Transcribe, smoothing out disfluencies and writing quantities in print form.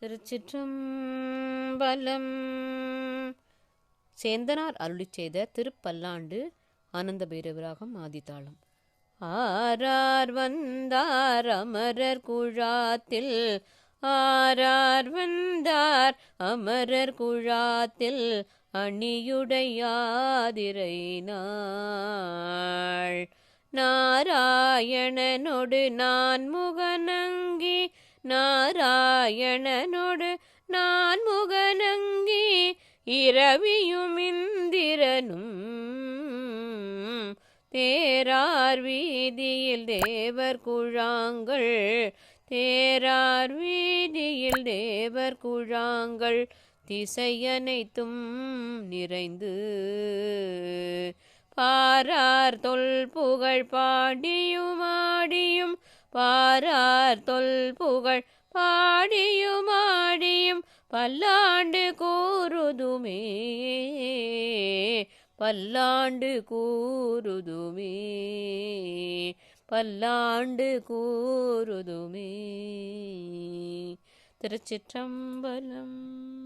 திருச்சிற்றம்பலம். சேந்தனார் அருளிச் செய்த திருப்பல்லாண்டு ஆனந்த பைரவராகம் ஆதிதாளம். ஆரார் வந்தார் அமரர் குழாத்தில், ஆரார் வந்தார் அமரர் குழாத்தில், அணியுடையாதிரை நாள் நாராயணனொடு நான் முகநங்கி, நாராயணனொடு நான் முகநங்கி, இரவியும் இந்திரனும் தேரார் வீதியில் தேவர் குழாங்கள், தேரார் வீதியில் தேவர் குழாங்கள், திசையனைத்தும் நிறைந்து பாரார் தொல் புகழ் பாடியும் ஆடியும், பாரார் தொல் புகழ் பாடியும் ஆடியும், பல்லாண்டு கூறுதுமே, பல்லாண்டு கூறுதுமே, பல்லாண்டு கூறுதுமே. திருச்சிற்றம்பலம்.